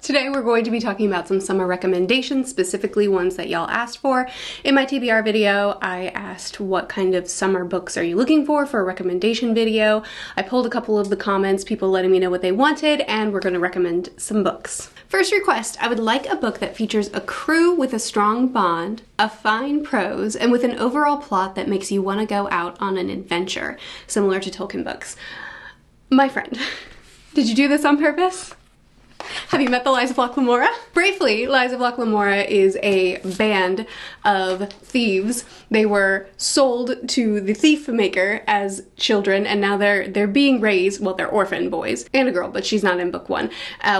Today we're going to be talking about some summer recommendations, specifically ones that y'all asked for. In my TBR video, I asked what kind of summer books are you looking for a recommendation video. I pulled a couple of the comments, people letting me know what they wanted, and we're going to recommend some books. First request, I would like a book that features a crew with a strong bond, a fine prose, and with an overall plot that makes you want to go out on an adventure, similar to Tolkien books. My friend, did you do this on purpose? Have you met the Lies of Loch Lamora? Briefly, Lies of Loch Lamora is a band of thieves. They were sold to the thief maker as children, and now they're being raised, well, they're orphan boys, and a girl, but she's not in book one.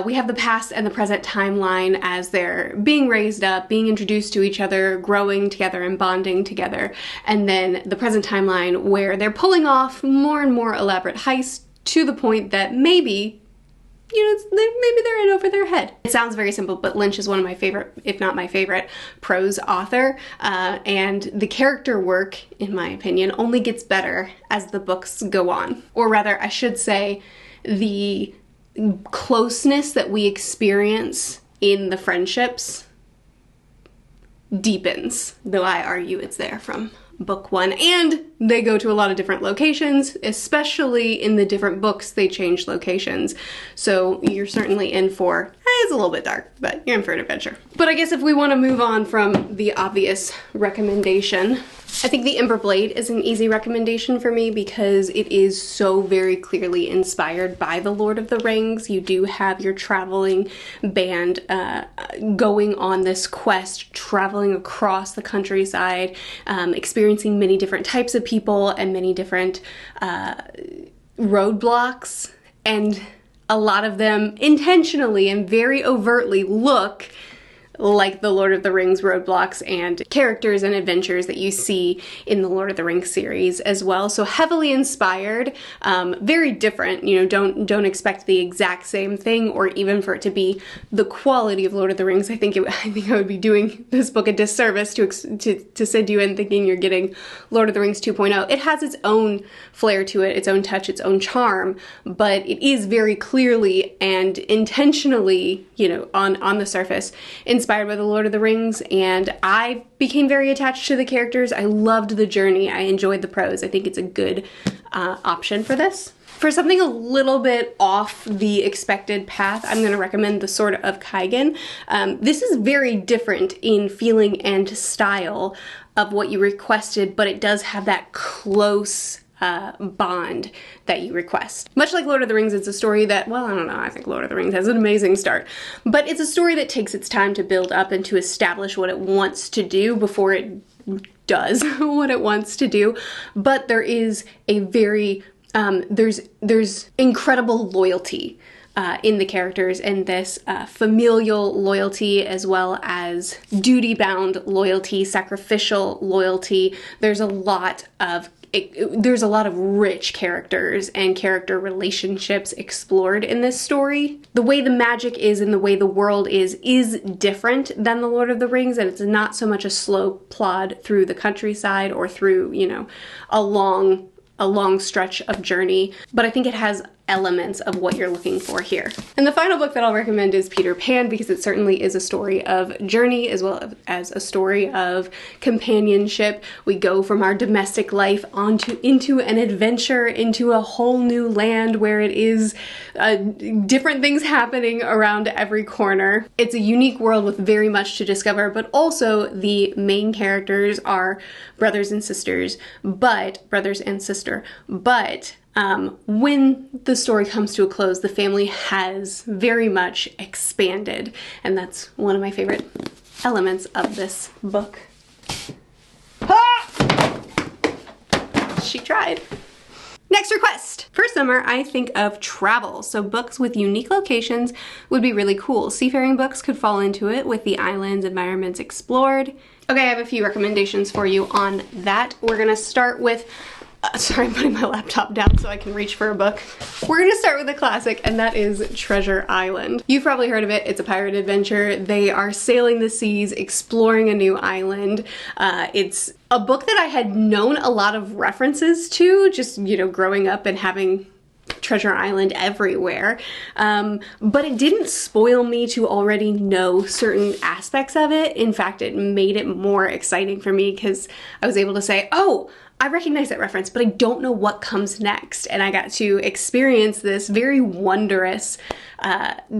We have the past and the present timeline as they're being raised up, being introduced to each other, growing together and bonding together, and then the present timeline where they're pulling off more and more elaborate heists to the point that maybe maybe they're in over their head. It sounds very simple, but Lynch is one of my favorite, if not my favorite, prose author, and the character work, in my opinion, only gets better as the books go on. Or rather, I should say, the closeness that we experience in the friendships deepens, though I argue it's there from book one, and they go to a lot of different locations, especially in the different books they change locations, so you're certainly in for, it's a little bit dark, but you're in for an adventure. But I guess if we want to move on from the obvious recommendation, I think The Ember Blade is an easy recommendation for me because it is so very clearly inspired by The Lord of the Rings. You do have your traveling band going on this quest, traveling across the countryside, experiencing many different types of people and many different roadblocks, and a lot of them intentionally and very overtly look like the Lord of the Rings roadblocks and characters and adventures that you see in the Lord of the Rings series as well. So heavily inspired, very different, don't expect the exact same thing or even for it to be the quality of Lord of the Rings. I think I would be doing this book a disservice to send you in thinking you're getting Lord of the Rings 2.0. It has its own flair to it, its own touch, its own charm, but it is very clearly and intentionally, on the surface, inspired by the Lord of the Rings, and I became very attached to the characters. I loved the journey. I enjoyed the prose. I think it's a good option for this. For something a little bit off the expected path, I'm going to recommend The Sword of Kaigan. This is very different in feeling and style of what you requested, but it does have that close bond that you request. Much like Lord of the Rings, it's a story that, well, I don't know, I think Lord of the Rings has an amazing start, but it's a story that takes its time to build up and to establish what it wants to do before it does what it wants to do. But there is a very, there's incredible loyalty in the characters, and this familial loyalty as well as duty-bound loyalty, sacrificial loyalty. There's a lot of rich characters and character relationships explored in this story. The way the magic is and the way the world is different than the Lord of the Rings, and it's not so much a slow plod through the countryside or through, a long stretch of journey, but I think it has elements of what you're looking for here. And the final book that I'll recommend is Peter Pan, because it certainly is a story of journey as well as a story of companionship. We go from our domestic life into an adventure, into a whole new land where it is different things happening around every corner. It's a unique world with very much to discover, but also the main characters are brothers and sister, but when the story comes to a close, the family has very much expanded, and that's one of my favorite elements of this book. Ah! She tried. Next request. For summer, I think of travel, so books with unique locations would be really cool. Seafaring books could fall into it with the islands, environments explored. Okay, I have a few recommendations for you on that. We're gonna start with sorry, I'm putting my laptop down so I can reach for a book. We're gonna start with a classic, and that is Treasure Island. You've probably heard of it. It's a pirate adventure. They are sailing the seas, exploring a new island. It's a book that I had known a lot of references to, just, growing up and having Treasure Island everywhere. But it didn't spoil me to already know certain aspects of it. In fact, it made it more exciting for me because I was able to say, oh, I recognize that reference, but I don't know what comes next. And I got to experience this very wondrous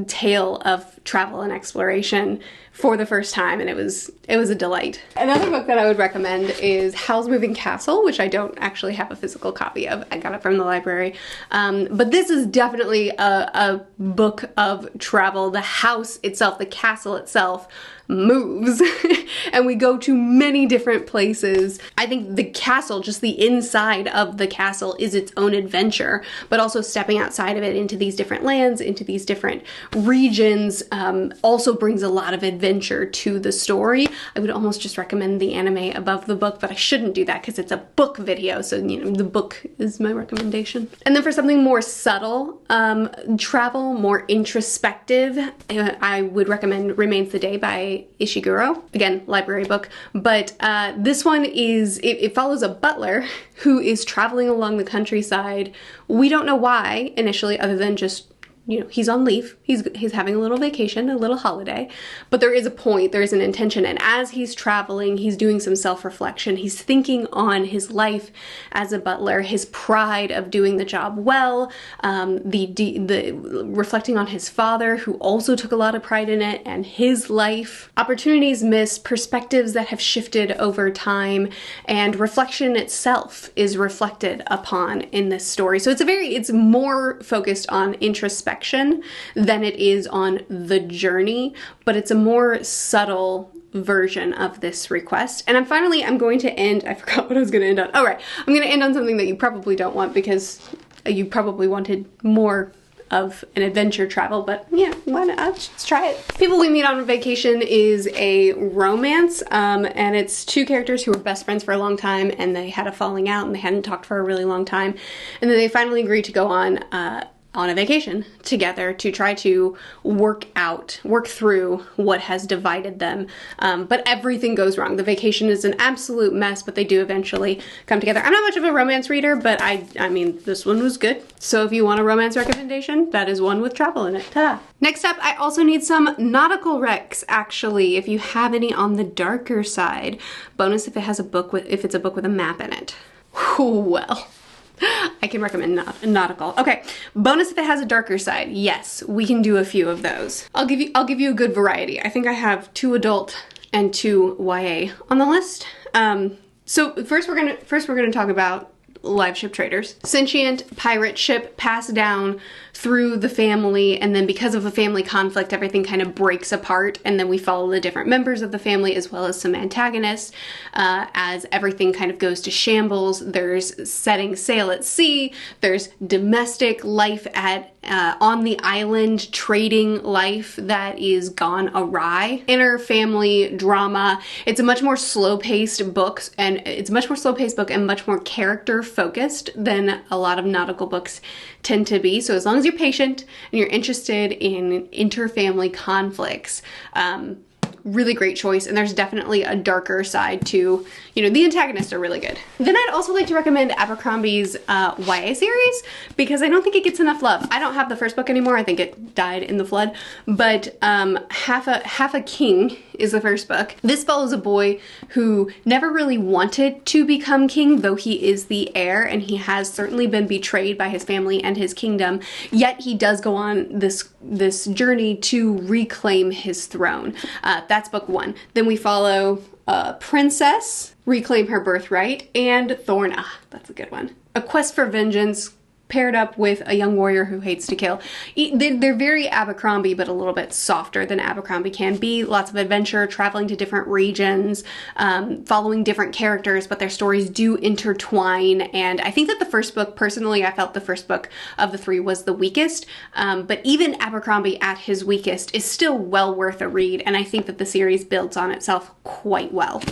tale of travel and exploration for the first time, and it was a delight. Another book that I would recommend is Howl's Moving Castle, which I don't actually have a physical copy of. I got it from the library. But this is definitely a book of travel. The house itself, the castle itself, moves and we go to many different places. I think the castle, just the inside of the castle, is its own adventure, but also stepping outside of it into these different lands, into these different regions, also brings a lot of adventure to the story. I would almost just recommend the anime above the book, but I shouldn't do that because it's a book video, so you know, the book is my recommendation. And then for something more subtle, travel, more introspective, I would recommend Remains the Day by Ishiguro. Again, library book, but this one is, it follows a butler who is traveling along the countryside. We don't know why initially, other than just, you know, he's on leave. He's having a little vacation, a little holiday, but there is a point, there is an intention, and as he's traveling, he's doing some self-reflection. He's thinking on his life as a butler, his pride of doing the job well, the reflecting on his father, who also took a lot of pride in it, and his life, opportunities missed, perspectives that have shifted over time, and reflection itself is reflected upon in this story. So it's more focused on introspection than it is on the journey, but it's a more subtle version of this request. And I'm going to end, I forgot what I was going to end on. All right, I'm going to end on something that you probably don't want because you probably wanted more of an adventure travel, but yeah, why not? Let's try it. People We Meet on Vacation is a romance, and it's two characters who were best friends for a long time, and they had a falling out, and they hadn't talked for a really long time, and then they finally agreed to go on a vacation together to try to work through what has divided them. But everything goes wrong. The vacation is an absolute mess, but they do eventually come together. I'm not much of a romance reader, but I mean, this one was good. So if you want a romance recommendation, that is one with travel in it. Ta-da! Next up, I also need some nautical recs, actually, if you have any on the darker side. Bonus if it's a book with a map in it. Well, I can recommend Nautical. Okay, bonus if it has a darker side. Yes, we can do a few of those. I'll give you a good variety. I think I have 2 adult and 2 YA on the list. So first we're gonna talk about live ship traders. Sentient pirate ship passed down through the family, and then because of a family conflict, everything kind of breaks apart, and then we follow the different members of the family as well as some antagonists as everything kind of goes to shambles. There's setting sail at sea, there's domestic life at on the island, trading life that is gone awry, inner family drama. It's a much more slow-paced book, and much more character focused than a lot of nautical books tend to be. So as long as you're patient and you're interested in inter-family conflicts, really great choice. And there's definitely a darker side to, you know, the antagonists are really good. Then I'd also like to recommend Abercrombie's YA series, because I don't think it gets enough love. I don't have the first book anymore. I think it died in the flood, but Half a King is the first book. This follows a boy who never really wanted to become king, though he is the heir, and he has certainly been betrayed by his family and his kingdom, yet he does go on this journey to reclaim his throne. That's book 1. Then we follow Princess, Reclaim Her Birthright, and Thorn. That's a good one. A Quest for Vengeance, paired up with a young warrior who hates to kill. They're very Abercrombie, but a little bit softer than Abercrombie can be. Lots of adventure, traveling to different regions, following different characters, but their stories do intertwine. And I think that the first book, personally, I felt the first book of the 3 was the weakest. But even Abercrombie at his weakest is still well worth a read. And I think that the series builds on itself quite well.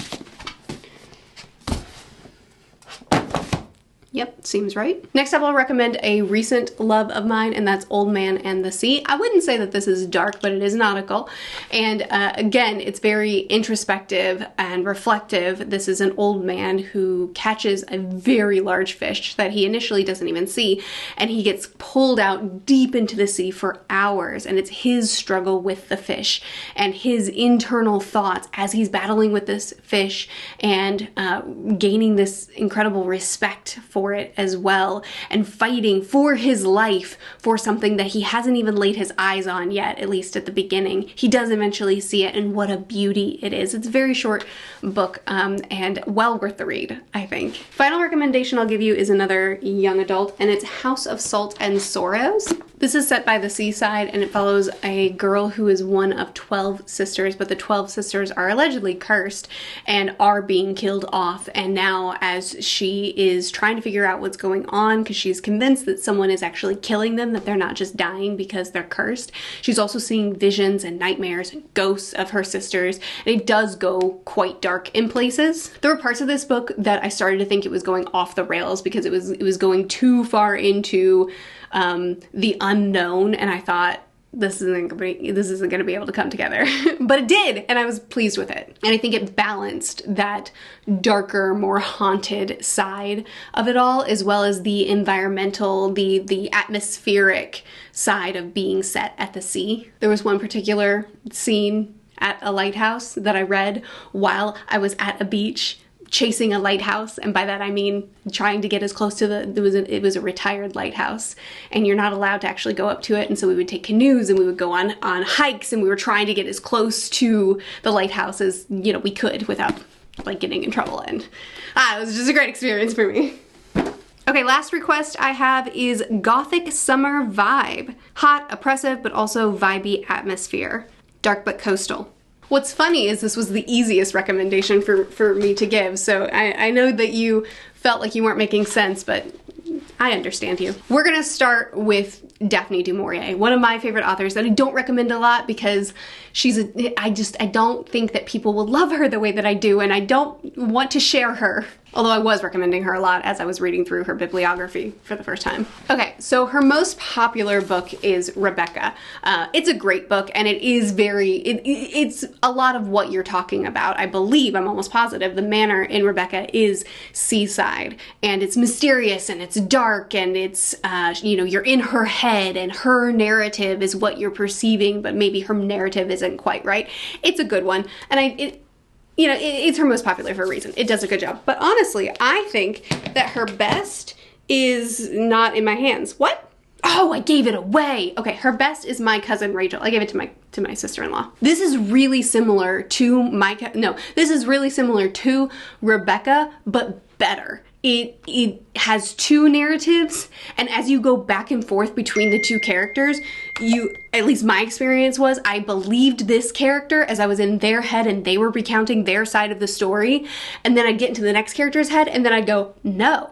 Yep, seems right. Next up, I'll recommend a recent love of mine, and that's Old Man and the Sea. I wouldn't say that this is dark, but it is nautical. And again, it's very introspective and reflective. This is an old man who catches a very large fish that he initially doesn't even see, and he gets pulled out deep into the sea for hours, and it's his struggle with the fish and his internal thoughts as he's battling with this fish and gaining this incredible respect for it as well, and fighting for his life for something that he hasn't even laid his eyes on yet, at least at the beginning. He does eventually see it, and what a beauty it is. It's a very short book and well worth the read, I think. Final recommendation I'll give you is another young adult, and it's House of Salt and Sorrows. This is set by the seaside, and it follows a girl who is one of 12 sisters, but the 12 sisters are allegedly cursed and are being killed off. And now, as she is trying to figure out what's going on, because she's convinced that someone is actually killing them, that they're not just dying because they're cursed, she's also seeing visions and nightmares and ghosts of her sisters, and it does go quite dark in places. There were parts of this book that I started to think it was going off the rails because it was going too far into the unknown, and I thought, this isn't going to be able to come together. But it did, and I was pleased with it. And I think it balanced that darker, more haunted side of it all, as well as the environmental, the atmospheric side of being set at the sea. There was one particular scene at a lighthouse that I read while I was at a beach chasing a lighthouse, and by that I mean trying to get as close to it was a retired lighthouse, and you're not allowed to actually go up to it, and so we would take canoes and we would go on hikes, and we were trying to get as close to the lighthouse as, you know, we could without like getting in trouble, and it was just a great experience for me. Okay, last request I have is Gothic Summer Vibe. Hot, oppressive, but also vibey atmosphere. Dark but coastal. What's funny is this was the easiest recommendation for me to give, so I know that you felt like you weren't making sense, but I understand you. We're gonna start with Daphne du Maurier, one of my favorite authors that I don't recommend a lot because I don't think that people will love her the way that I do, and I don't want to share her. Although I was recommending her a lot as I was reading through her bibliography for the first time. Okay, so her most popular book is Rebecca. It's a great book, and it is it's a lot of what you're talking about. I believe, I'm almost positive, the manor in Rebecca is seaside, and it's mysterious, and it's dark, and it's, you know, you're in her head, and her narrative is what you're perceiving, but maybe her narrative isn't quite right. It's a good one, and you know, it's her most popular for a reason. It does a good job. But honestly, I think that her best is not in my hands. What? Oh, I gave it away. Okay, her best is My Cousin Rachel. I gave it to my sister-in-law. This is really similar to this is really similar to Rebecca, but better. It has two narratives, and as you go back and forth between the two characters, at least my experience was, I believed this character as I was in their head and they were recounting their side of the story, and then I'd get into the next character's head and then I'd go, no.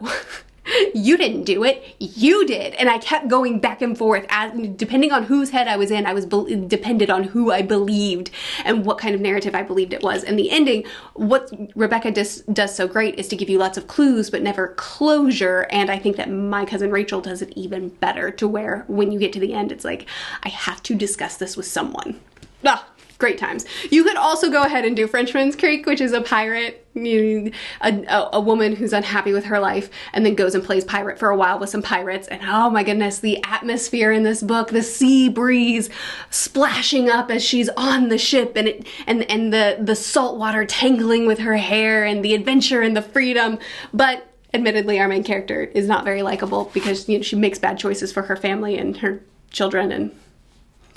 You didn't do it, you did. And I kept going back and forth, depending on whose head I was in, depended on who I believed and what kind of narrative I believed it was. And the ending, what Rebecca does so great is to give you lots of clues, but never closure. And I think that My Cousin Rachel does it even better, to where when you get to the end, it's like, I have to discuss this with someone. Great times. You could also go ahead and do Frenchman's Creek, which is a pirate, a woman who's unhappy with her life and then goes and plays pirate for a while with some pirates. And oh my goodness, the atmosphere in this book, the sea breeze splashing up as she's on the ship, and the salt water tangling with her hair, and the adventure and the freedom. But admittedly, our main character is not very likable because, you know, she makes bad choices for her family and her children and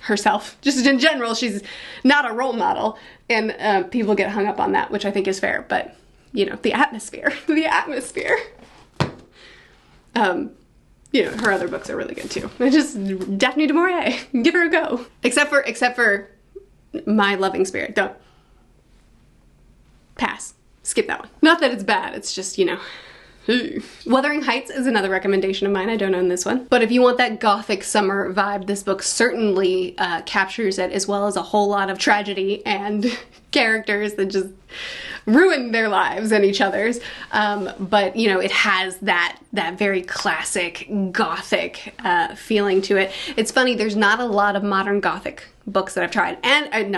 herself. Just in general, she's not a role model, and people get hung up on that, which I think is fair. But, you know, the atmosphere. You know, her other books are really good too. Just Daphne du Maurier, give her a go. Except for My Loving Spirit. Don't. Pass. Skip that one. Not that it's bad, it's just, you know. Wuthering Heights is another recommendation of mine. I don't own this one. But if you want that gothic summer vibe, this book certainly captures it, as well as a whole lot of tragedy and characters that just ruin their lives and each other's. But you know, it has that very classic Gothic feeling to it. It's funny, there's not a lot of modern Gothic books that I've tried, and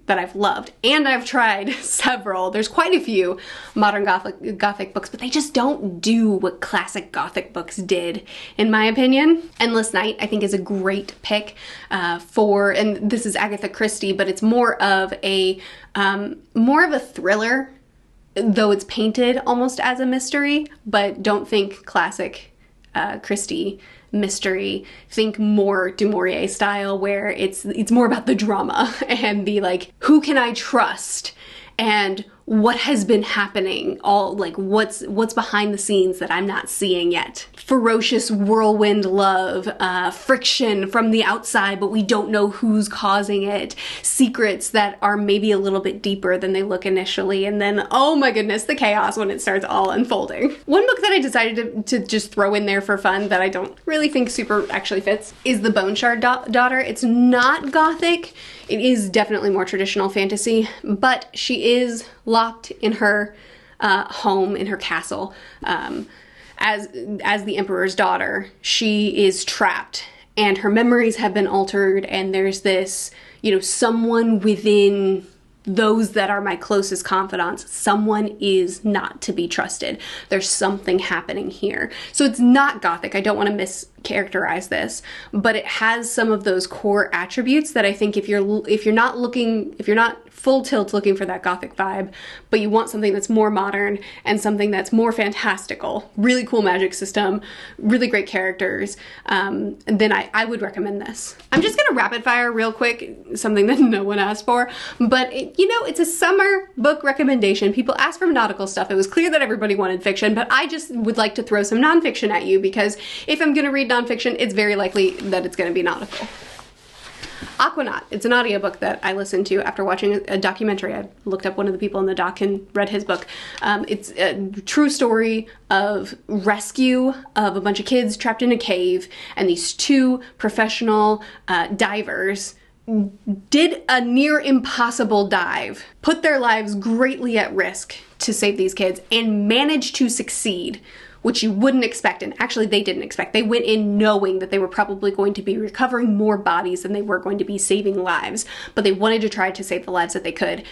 that I've loved, and I've tried several. There's quite a few modern Gothic books, but they just don't do what classic Gothic books did, in my opinion. Endless Night, I think, is a great pick and this is Agatha Christie, but it's more of a thriller, though it's painted almost as a mystery. But don't think classic Christie mystery. Think more Du Maurier style, where it's more about the drama and the like, who can I trust and what has been happening, all like what's behind the scenes that I'm not seeing yet. Ferocious whirlwind love, friction from the outside, but we don't know who's causing it. Secrets that are maybe a little bit deeper than they look initially, and then, oh my goodness, the chaos when it starts all unfolding. One book that I decided to just throw in there for fun that I don't really think super actually fits is The Bone Shard Daughter. It's not Gothic. It is definitely more traditional fantasy, but she is locked in her home, in her castle. As the Emperor's daughter, she is trapped, and her memories have been altered, and there's this, you know, someone within those that are my closest confidants, someone is not to be trusted. There's something happening here. So it's not Gothic. I don't want to mischaracterize this, but it has some of those core attributes that I think if you're not full tilt looking for that Gothic vibe, but you want something that's more modern and something that's more fantastical, really cool magic system, really great characters, then I would recommend this. I'm just gonna rapid fire real quick, something that no one asked for, but you know, it's a summer book recommendation. People asked for nautical stuff. It was clear that everybody wanted fiction, but I just would like to throw some nonfiction at you, because if I'm gonna read nonfiction, it's very likely that it's gonna be nautical. Aquanaut. It's an audiobook that I listened to after watching a documentary. I looked up one of the people in the doc and read his book. It's a true story of rescue of a bunch of kids trapped in a cave, and these two professional divers did a near impossible dive, put their lives greatly at risk to save these kids, and managed to succeed, which you wouldn't expect, and actually they didn't expect. They went in knowing that they were probably going to be recovering more bodies than they were going to be saving lives, but they wanted to try to save the lives that they could,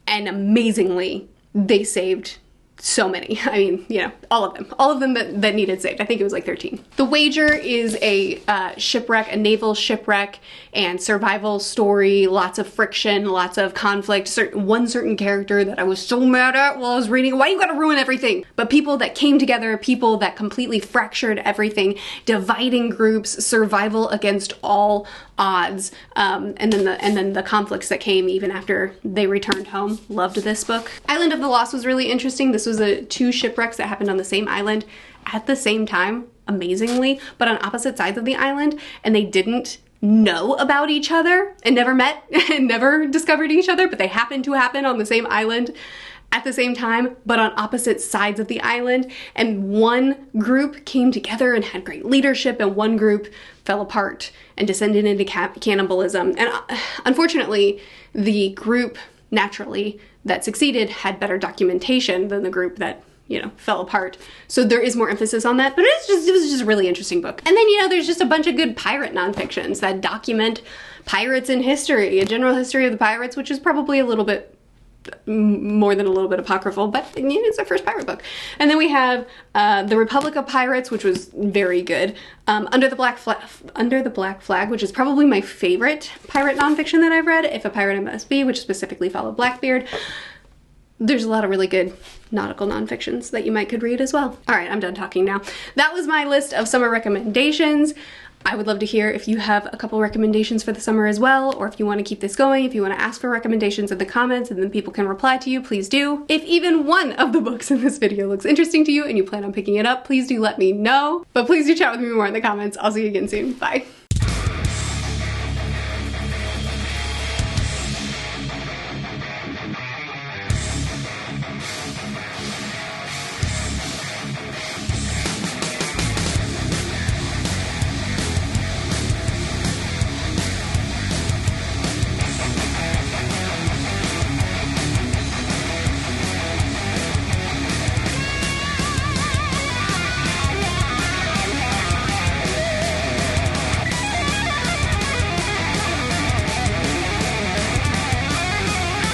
and amazingly, they saved so many. I mean, you know, all of them that needed saved. I think it was like 13. The Wager is a shipwreck, a naval shipwreck and survival story, lots of friction, lots of conflict. One certain character that I was so mad at while I was reading, why you gotta ruin everything? But people that came together, people that completely fractured everything, dividing groups, survival against all odds, and then the conflicts that came even after they returned home. Loved this book. Island of the Lost was really interesting. This was two shipwrecks that happened on the same island at the same time, amazingly, but on opposite sides of the island, and they didn't know about each other and never met and never discovered each other, but they happened to happen on the same island at the same time, but on opposite sides of the island. And one group came together and had great leadership, and one group fell apart and descended into cannibalism. And unfortunately, the group naturally that succeeded had better documentation than the group that, you know, fell apart. So there is more emphasis on that, but it was just a really interesting book. And then, you know, there's just a bunch of good pirate nonfictions that document pirates in history, a general history of the pirates, which is probably a little bit more than a little bit apocryphal, but you know, it's our first pirate book. And then we have The Republic of Pirates, which was very good. Under the Black Flag, which is probably my favorite pirate nonfiction that I've read. If a Pirate I Must Be, which specifically followed Blackbeard. There's a lot of really good nautical nonfictions that you could read as well. All right, I'm done talking now. That was my list of summer recommendations. I would love to hear if you have a couple recommendations for the summer as well, or if you want to keep this going, if you want to ask for recommendations in the comments and then people can reply to you, please do. If even one of the books in this video looks interesting to you and you plan on picking it up, please do let me know. But please do chat with me more in the comments. I'll see you again soon. Bye.